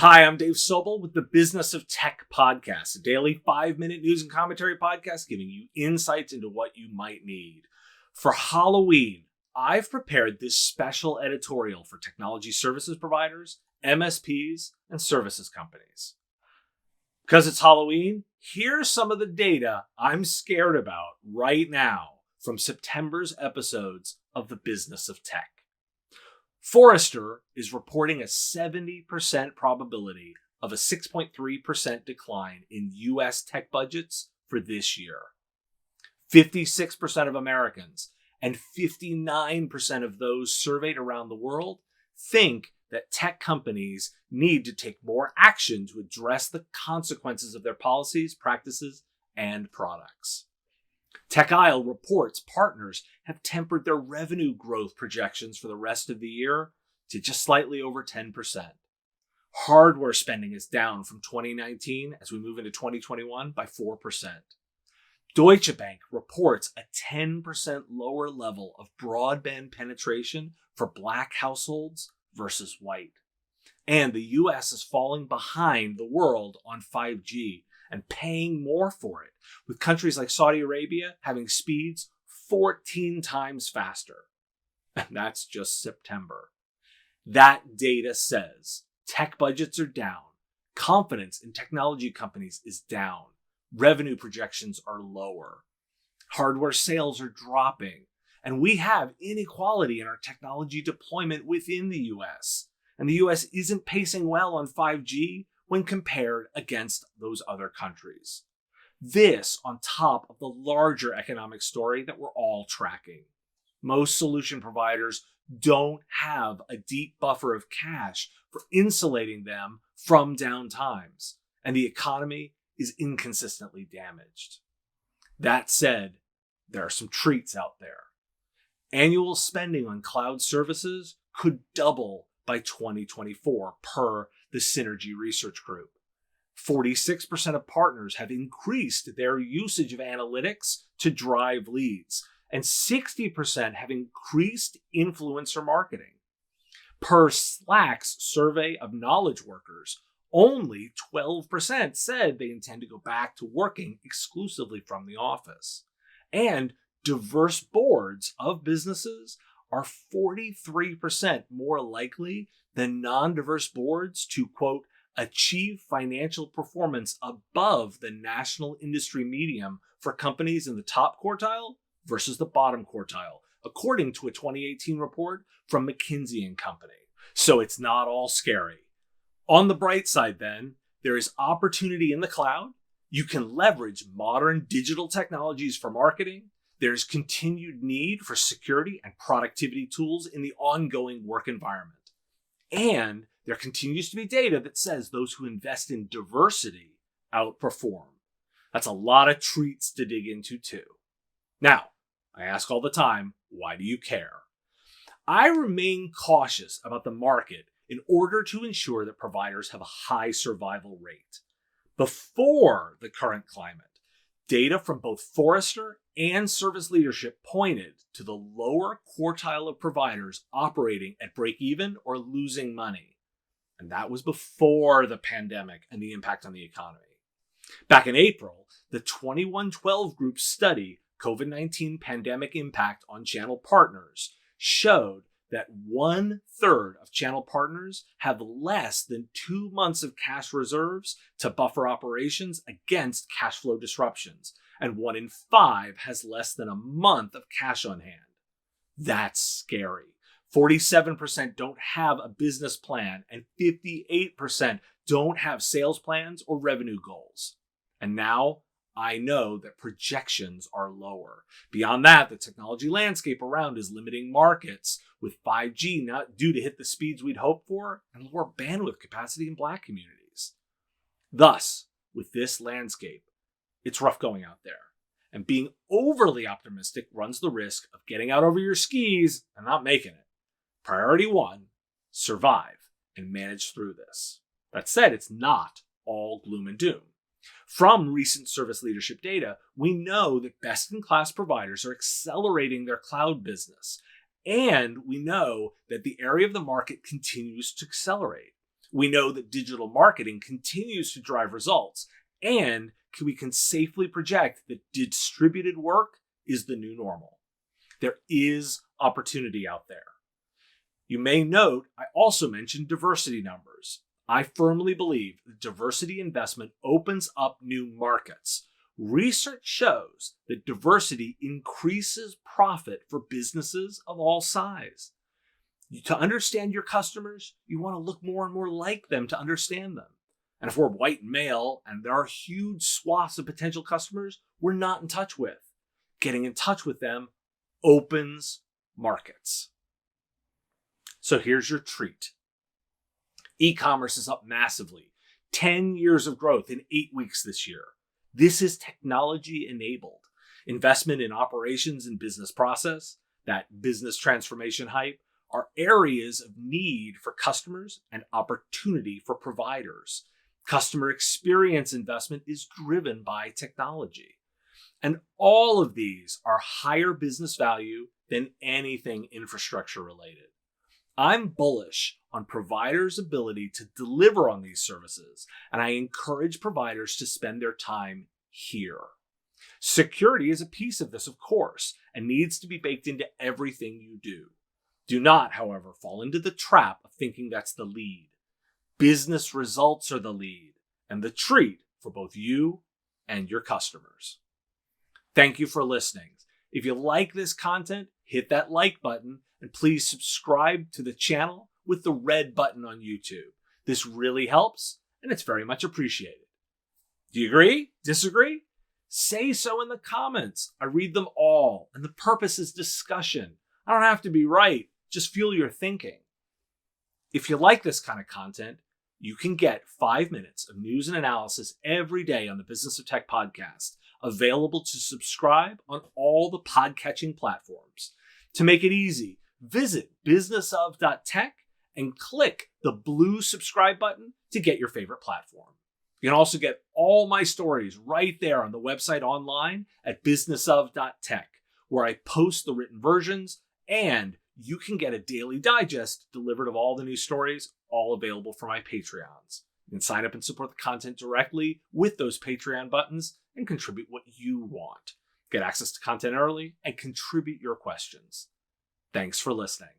Hi, I'm Dave Sobel with the Business of Tech podcast, a daily 5-minute news and commentary podcast giving you insights into what you might need. For Halloween, I've prepared this special editorial for technology services providers, MSPs, and services companies. Because it's Halloween, here's some of the data I'm scared about right now from September's episodes of the Business of Tech. Forrester is reporting a 70% probability of a 6.3% decline in U.S. tech budgets for this year. 56% of Americans and 59% of those surveyed around the world think that tech companies need to take more action to address the consequences of their policies, practices, and products. TechIsle reports partners have tempered their revenue growth projections for the rest of the year to just slightly over 10%. Hardware spending is down from 2019 as we move into 2021 by 4%. Deutsche Bank reports a 10% lower level of broadband penetration for Black households versus white. And the US is falling behind the world on 5G and paying more for it, with countries like Saudi Arabia having speeds 14 times faster. And that's just September. That data says tech budgets are down, confidence in technology companies is down, revenue projections are lower, hardware sales are dropping, and we have inequality in our technology deployment within the US. And the US isn't pacing well on 5G when compared against those other countries. This on top of the larger economic story that we're all tracking. Most solution providers don't have a deep buffer of cash for insulating them from down times, and the economy is inconsistently damaged. That said, there are some treats out there. Annual spending on cloud services could double by 2024 per the Synergy Research Group. 46% of partners have increased their usage of analytics to drive leads, and 60% have increased influencer marketing. Per Slack's survey of knowledge workers, only 12% said they intend to go back to working exclusively from the office. And diverse boards of businesses are 43% more likely than non-diverse boards to, quote, achieve financial performance above the national industry median for companies in the top quartile versus the bottom quartile, according to a 2018 report from McKinsey & Company. So it's not all scary. On the bright side then, there is opportunity in the cloud. You can leverage modern digital technologies for marketing. There's continued need for security and productivity tools in the ongoing work environment. And there continues to be data that says those who invest in diversity outperform. That's a lot of treats to dig into too. Now, I ask all the time, why do you care? I remain cautious about the market in order to ensure that providers have a high survival rate. Before the current climate, data from both Forrester and Service Leadership pointed to the lower quartile of providers operating at break-even or losing money. And that was before the pandemic and the impact on the economy. Back in April, the 2112 Group study, COVID-19 Pandemic Impact on Channel Partners, showed that 1/3 of channel partners have less than 2 months of cash reserves to buffer operations against cash flow disruptions, and 1 in 5 has less than a month of cash on hand. That's scary. 47% don't have a business plan, and 58% don't have sales plans or revenue goals. And now I know that projections are lower. Beyond that, the technology landscape around is limiting markets, with 5G not due to hit the speeds we'd hoped for and lower bandwidth capacity in Black communities. Thus, with this landscape, it's rough going out there. And being overly optimistic runs the risk of getting out over your skis and not making it. Priority 1, survive and manage through this. That said, it's not all gloom and doom. From recent service leadership data, we know that best-in-class providers are accelerating their cloud business. And we know that the area of the market continues to accelerate. We know that digital marketing continues to drive results, and we can safely project that distributed work is the new normal. There is opportunity out there. You may note I also mentioned diversity numbers. I firmly believe that diversity investment opens up new markets. Research shows that diversity increases profit for businesses of all size. To understand your customers, you want to look more and more like them to understand them. And if we're white and male and there are huge swaths of potential customers we're not in touch with, getting in touch with them opens markets. So here's your treat. E-commerce is up massively. 10 years of growth in 8 weeks this year. This is technology enabled. Investment in operations and business process, that business transformation hype, are areas of need for customers and opportunity for providers. Customer experience investment is driven by technology. And all of these are higher business value than anything infrastructure related. I'm bullish on providers' ability to deliver on these services, and I encourage providers to spend their time here. Security is a piece of this, of course, and needs to be baked into everything you do. Do not, however, fall into the trap of thinking that's the lead. Business results are the lead and the treat for both you and your customers. Thank you for listening. If you like this content, hit that like button and please subscribe to the channel with the red button on YouTube. This really helps and it's very much appreciated. Do you agree? Disagree? Say so in the comments. I read them all and the purpose is discussion. I don't have to be right. Just fuel your thinking. If you like this kind of content, you can get 5 minutes of news and analysis every day on the Business of Tech podcast, available to subscribe on all the podcatching platforms. To make it easy, visit businessof.tech and click the blue subscribe button to get your favorite platform. You can also get all my stories right there on the website online at businessof.tech, where I post the written versions, and you can get a daily digest delivered of all the new stories, all available for my Patreons. You can sign up and support the content directly with those Patreon buttons and contribute what you want. Get access to content early and contribute your questions. Thanks for listening.